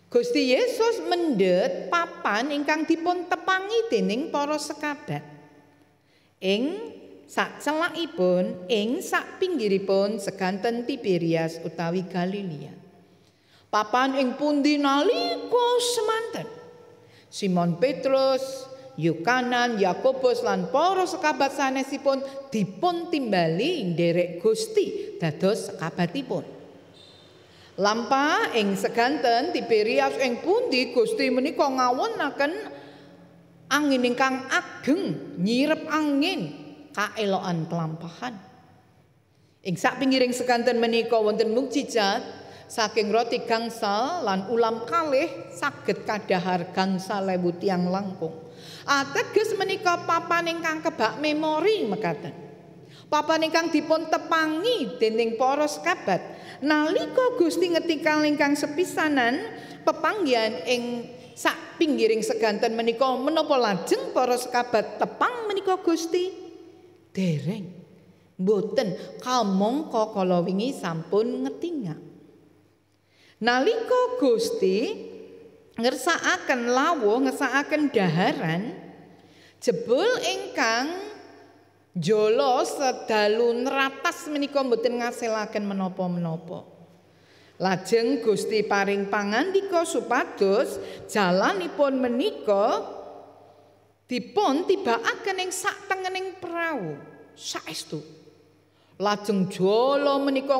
Gusti Yesus mendhet papan ingkang dipun tepangi dening para sekabat ing sak celakipun ing sak pinggiripun seganten Tiberias utawi Galilea. Papan ing pundi nalika semanten Simon Petrus, Yohanan, Yakobus lan para sekabat sanesipun dipun timbali nderek Gusti dados sekabatipun. Lampah ing seganten Tiberias ing pundi Gusti menika ngawonaken angin ingkang ageng nyirep angin kaelokan kelampahan. Ing sak pinggiring seganten menika wonten mukjizat saking roti gangsal lan ulam kalih saged kadahar gangsal ewu tiyang langkung. Ateges menika papan ingkang kebak memori mekaten. Papan ingkang dipun tepangi dening para sekabat nalika Gusti ngetikal ingkang sepisanan pepanggihan ing sak pinggiring seganten menika menapa lajeng para sekabat tepang menika Gusti? Dereng mboten kamangka kala wingi sampun ngetingak. Nalika Gusti ngersakaken lawuh ngersakaken daharan jebul ingkang jala sedalu neratas menika mboten ngasilaken menapa-menapa. Lajeng Gusti paring pangandika supados jalanipun menika dipun tibakaken ing sak tengening prau saestu. Lajeng jala menika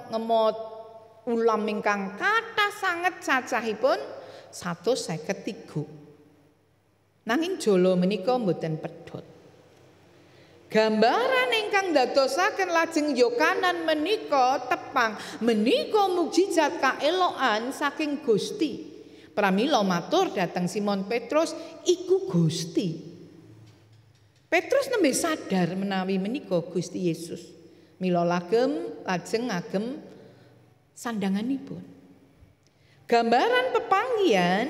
ngemot ulam ingkang kathah sanget cacahipun 153. Nanging jala menika mboten pedhot. Gambaran ingkang dadosaken lajeng Yohanan menika tepang menika mukjizat kaelokan saking Gusti. Pramila matur dhateng Simon Petrus, iku Gusti. Petrus nembe sadar menawi menika Gusti Yesus. Mila lajeng ngagem sandanganipun. Gambaran pepanggihan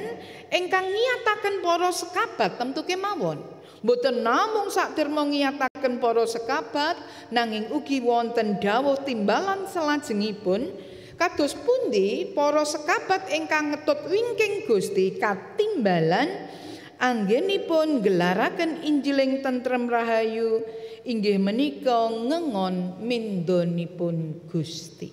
ingkang ngiyataken para sekabat temtu kemawon. Mboten namung sakderma ngiyataken para sekabat nanging ugi wonten dawuh timbalan salajengipun kados pundi para sekabat ingkang ngetut wingking Gusti katimbalan anggenipun gelaraken Injiling tentrem rahayu inggih menika ngengon mindonipun Gusti.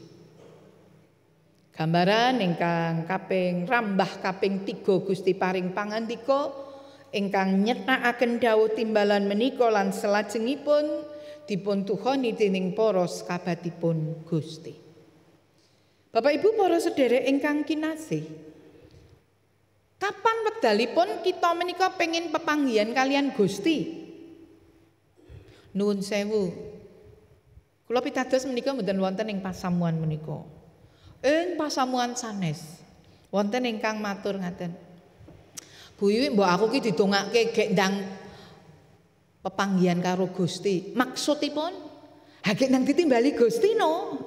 Gambaran ingkang kaping rambah kaping 3 Gusti paring pangandika ingkang nyetakaken dawuh timbalan menika lan salajengipun dipun tuhoni dening para sekabatipun Gusti. Bapak Ibu para sedherek ingkang kinasih, kapan wekdalipun kita menika pengin pepanggihan kalian Gusti? Nuwun sewu. Kula pitados menika mboten wonten ing pasamuan menika. Ing pasamuan sanes wonten ingkang matur ngaten. Bu Wiwi mbok aku ki didongake gek ndang pepanggihan karo Gusti. Maksudipun ha gek ndang ditimbali Gusti no.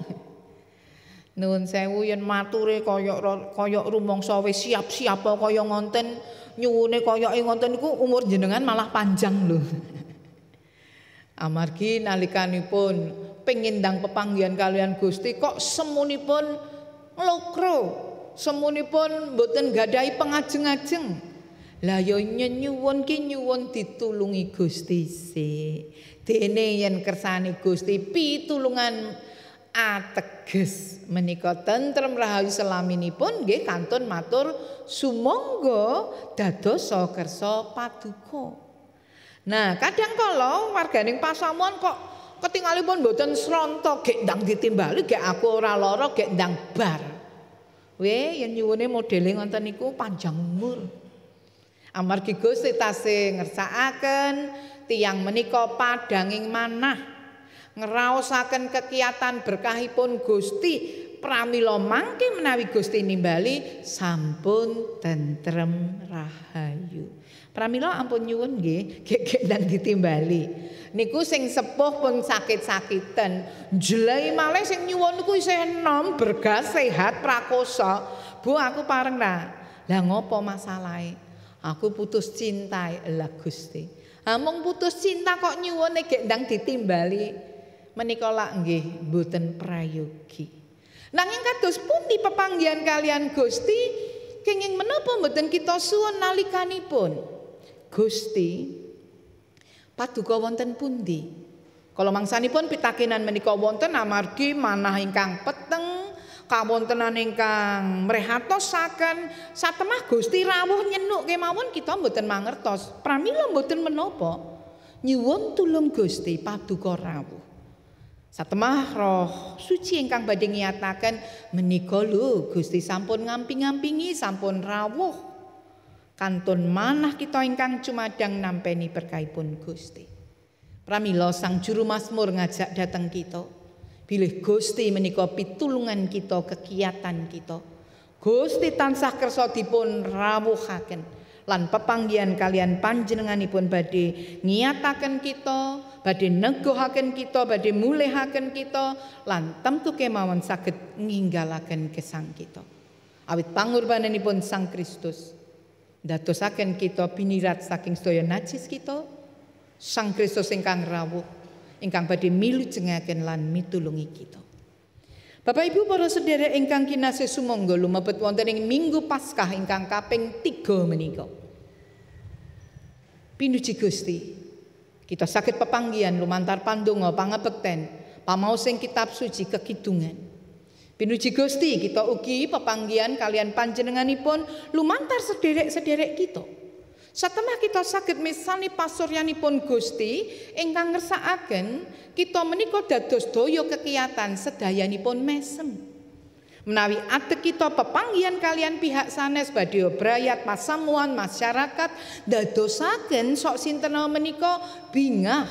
Nuwun sewu yen mature kaya rumangsa wis siap-siap kaya ngonten nyuwune kaya ngonten niku umur jenengan malah panjang lho. Amargi nalikanipun pengin ndang pepanggihan kalian Gusti kok semunipun nglokro, semunipun mboten gadahi pengajeng-ajeng. Lah ya nyuwun ki nyuwun ditulungi Gusti sik. Dene yen kersane Gusti pitulungan ateges menika tentrem rahayu selaminipun nggih kantun matur sumangga dados kersa paduka. Nah, kadang kala warganing pasamuan kok ketingalipun mboten sranta gek ndang ditimbali gek aku ora lara gek ndang bar. Yen nyuwune modele ngoten niku panjang umur. Amargi Gusti tasih ngersakaken tiyang menika padhanging manah ngraosaken kekiyatan berkahipun Gusti pramila mangke menawi Gusti nimbali sampun tentrem rahayu. Pramila ampun nyuwun nggih, ndang ditimbali. Niku sing sepuh pun sakit-sakiten, jlei malih sing nyuwun niku isih enom, bergas, sehat, prakosa. Bu aku pareng ta. Lah ngopo masalahe? Aku putus cinta lah Gusti. Amung putus cinta kok nyuwun gek ndang ditimbali. Menika lak nggih mboten prayogi. Nanging kados pundi pepanggihan kalian Gusti kenging menapa mboten kita suwun nalikanipun? Gusti paduka wonten pundi? Kala mangsanipun pitakenan menika wonten amargi manah ingkang peteng, kawontenan ingkang mrehatosaken, satemah Gusti rawuh nyenuk kemawon kita mboten mangertos. Pramila mboten menapa nyuwun tulung Gusti paduka rawuh. Satemah Roh Suci ingkang badhe ngiyataken menika lho Gusti sampun ngampi-ngampingi, sampun rawuh. Kantun manah kita ingkang cumadang nampeni berkahipun Gusti. Pramila Sang Juru Mazmur ngajak dateng kita. Bilih Gusti menika pitulungan kita, kegiatan kita. Gusti tansah kersa dipun rawuhaken lan pepanggihan kalian panjenenganipun badhe ngiyataken kita, badhe neguhaken kita, badhe mulihaken kita lan temtu kemawon saged ninggalaken gesang kita. Awit pangurbananipun Sang Kristus ndadosaken kita binirat saking sedaya najis kita. Sang Kristus ingkang rawuh ingkang badhe milujengaken lan mitulungi kita. Bapak Ibu para sedherek ingkang kinasih sumangga lumebet wonten ing Minggu Paskah ingkang kaping 3 menika. Pinuji Gusti, kita saged pepanggihan lumantar pandonga pangabekten pamaos ing kitab suci kekidungan. Pinuji Gusti, kita ugi pepanggihan kalian panjenenganipun lumantar sederek-sederek kita. Satemah kita saged misani pasuryanipun Gusti ingkang ngersakaken kita menika dados daya kekiyatan sedayanipun mesem. Menawi adek kita pepanggihan kalian pihak sanes badhe brayat pasamuan masyarakat dadosaken sok sinten menika bingah.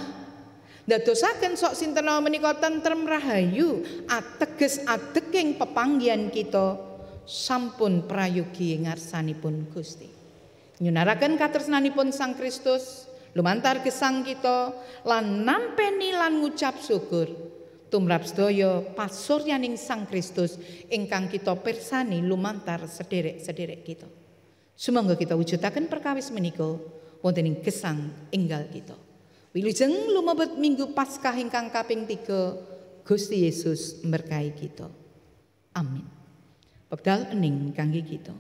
Dadosaken sok sinten menika tentrem rahayu, ateges adeking pepanggihan kita sampun prayogi ngarsanipun Gusti. Nyunaraken katresnanipun Sang Kristus lumantar gesang kita lan nampeni lan ngucap syukur tumrap sedaya pasuryaning Sang Kristus ingkang kita pirsani lumantar sederek-sederek kita. Sumangga kita wujudaken perkawis menika wonten ing gesang enggal kita. Wilujeng lumebet Minggu Paskah ingkang kaping 3, Gusti Yesus berkahi kita. Amin. Wekdal ening kangge kita.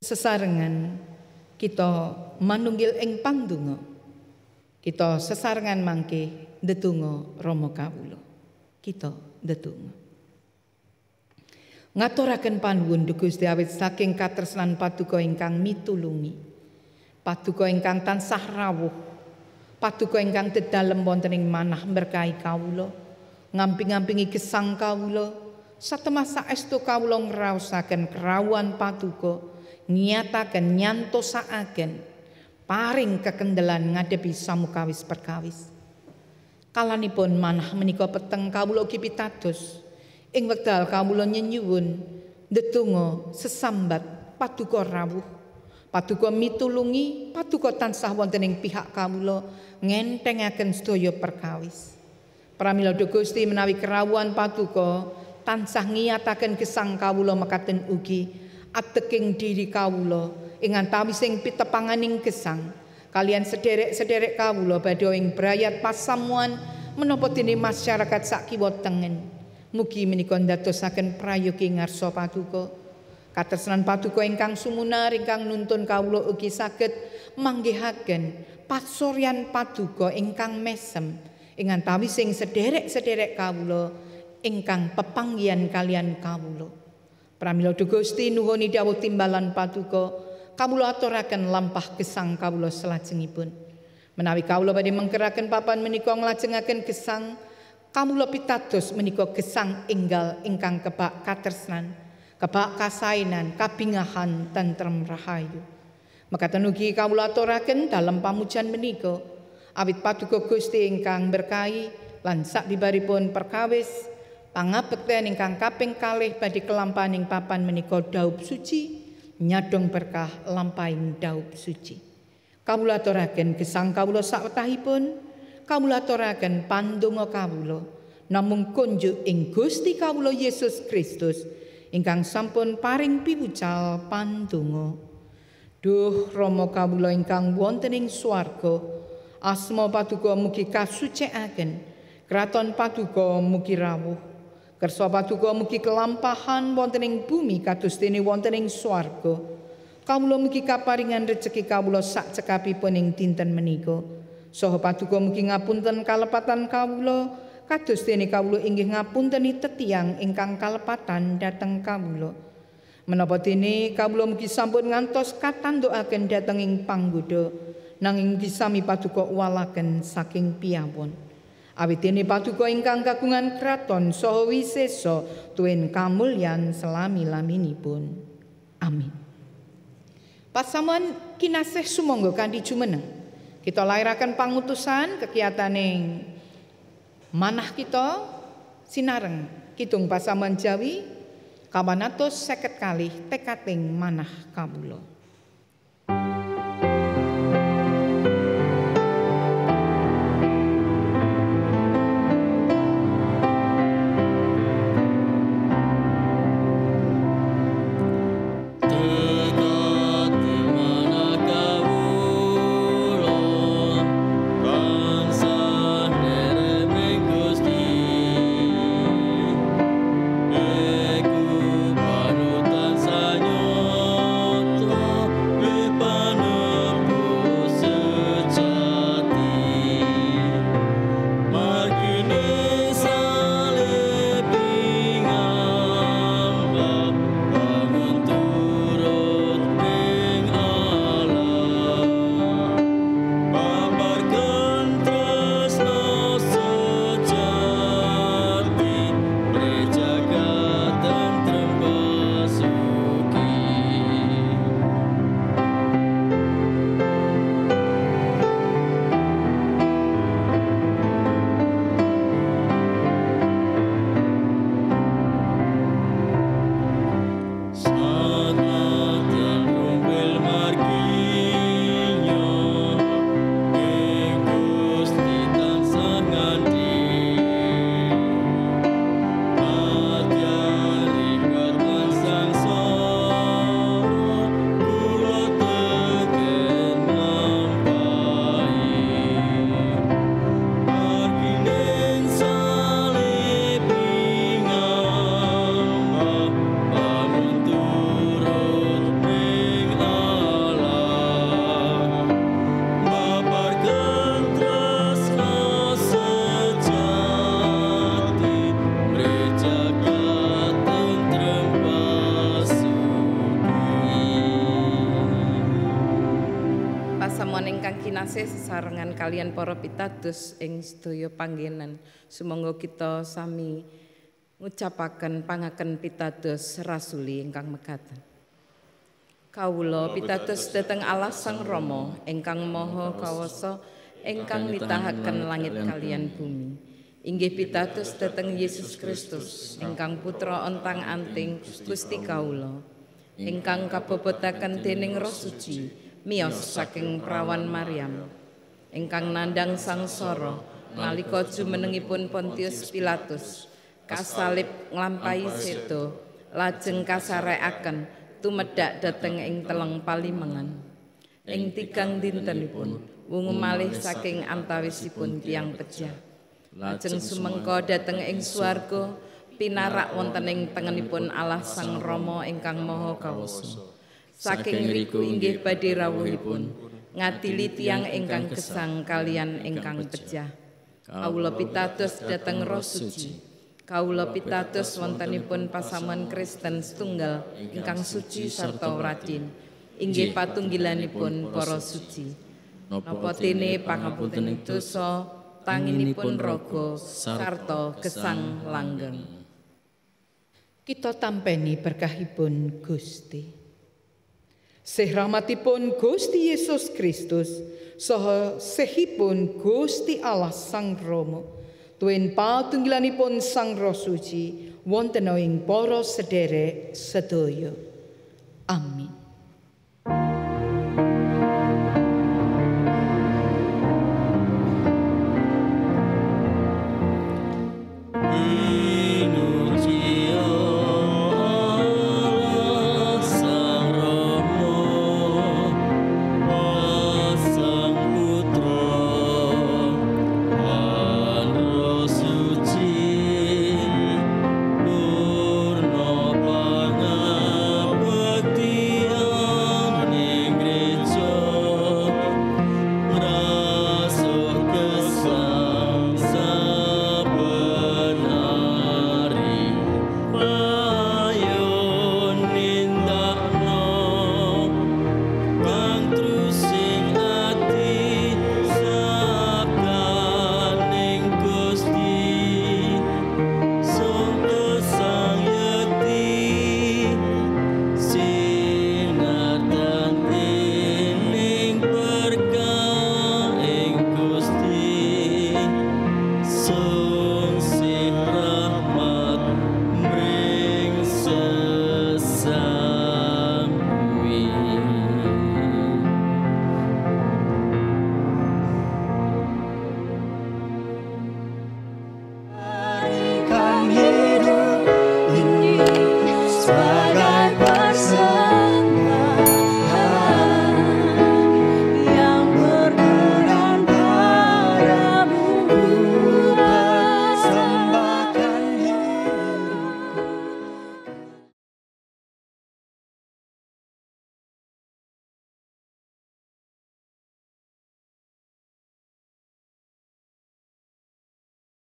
Sesarengan kita manunggil ing pandonga. Kita sesarengan mangke ndedonga Rama kawula. Kita ndedonga. Ngaturaken panuwun Gusti awit saking katresnan paduka ingkang mitulungi, paduka ingkang tansah rawuh, paduka ingkang dedalem wonten ing manah berkahi kawula, ngamping-ngampingi gesang kawula, satemah saestu kawula ngraosaken kerawuhan paduka, nyataken nyantosaaken paring kekendelan ngadepi samukawis perkawis. Kalanipun manah menika peteng kawula ugi pitados ing wekdal kawula nyuwun ndedonga sesambat paduka rawuh, paduka mitulungi, paduka tansah wonten ing pihak kawula ngentengaken sedaya perkawis. Pramila Gusti menawi kerawuhan paduka tansah ngiyataken gesang kawula mekaten ugi ateking diri kawula ing antawising pitepanganing gesang kalian sederek-sederek kawula badhe ing brayat pasamuan menapa dene masyarakat sakiwa tengen. Mugi menika ndadosaken prayogi ngarsa paduka. Katresnan paduka ingkang sumunar ingkang nuntun kawula ugi saged manggihaken pasuryan paduka ingkang mesem ing antawising sederek-sederek kawula ingkang pepanggihan kalian kawula. Pramila Gusti nuhuni dawuh timbalan paduka kawula aturaken lampah gesang kawula salajengipun. Menawi kawula badhe mengkeraken papan menika nglajengaken gesang kawula pitados menika gesang enggal ingkang kebak katresnan, kebak kasainan, kabingahan tentrem rahayu. Mekaten ugi kawula aturaken dalem pamujan menika awit paduka Gusti ingkang berkahi lan sakbibaripun perkawis Pangabekten ingkang kaping kalih badhe kelampaning papan menika daup suci, nyadong berkah lampahing daup suci. Kawula aturaken gesang kawula sawetahipun, kawula aturaken pandonga kawula namung kunjuk ing Gusti kawula Yesus Kristus ingkang sampun paring piwucal pandonga. Duh Rama kawula ingkang wonten ing swarga, asma Paduka mugi kasucikaken, kraton Paduka mugi rawuh, kersa Paduka mugi kelampahan wonten ing bumi kados dene wonten ing swarga. Kawula mugi kaparingan rejeki kawula sak cekapipun ing dinten menika. Saha Paduka mugi ngapunten kalepatan kawula kados dene kawula inggih ngapunteni tetiang ingkang kalepatan dhateng kawula. Menapa dene kawula mugi sampun ngantos katandukaken dhateng ing panggoda, nanging mugi sami Paduka walaken saking piyawon. Awit dene Paduka ingkang kagungan kraton saha wisesa tuwin kamulyan selami-laminipun. Amin. Pasamuan kinasih sumangga kanthi jumeneng kita lairaken pangutusan kekiyataning manah kita sinareng kidung pasamuan Jawi kawan atus 50 kalih tekating manah kawula. Sesarengan kalian para pitados ing sedaya panggenan, sumangga kita sami ngucapaken pangaken pitados rasuli ingkang mekaten. Kawula pitados dhateng Allah Sang Rama ingkang Maha Kawasa ingkang nitahaken langit kaliyan bumi. Inggih pitados dhateng Yesus Kristus ingkang putra ontang-anting Gusti kawula ingkang kabobotaken dening Roh Suci miyos saking prawan Maryam ingkang nandhang sangsara nalika jumenengipun Pontius Pilatus kasalib nglampahi seda lajeng kasarekaken tumedhak dhateng ing teleng palimengan ing tigang dintenipun wungu malih saking antawisipun tiyang pejah lajeng sumengka dhateng ing swarga pinarak wonten ing tengenipun Allah Sang Rama ingkang Maha Kawasa. Saking riku inggih badhe rawuhipun ngadili tiyang ingkang gesang kalian ingkang pejah. Kawula pitados dhateng Roh Suci. Kawula pitados wontenipun pasamuan Kristen setunggal ingkang suci sarta rajin. Inggih patunggilanipun para suci. Napa dene pangapunten dosa tanginipun raga sarta gesang langgeng. Kita tampeni berkahipun Gusti. Sih rahmatipun Gusti Yesus Kristus saha sehipun Gusti Allah Sang Rama Tuwin patunggilanipun Sang Roh Suci wonten ing para sederek sedaya.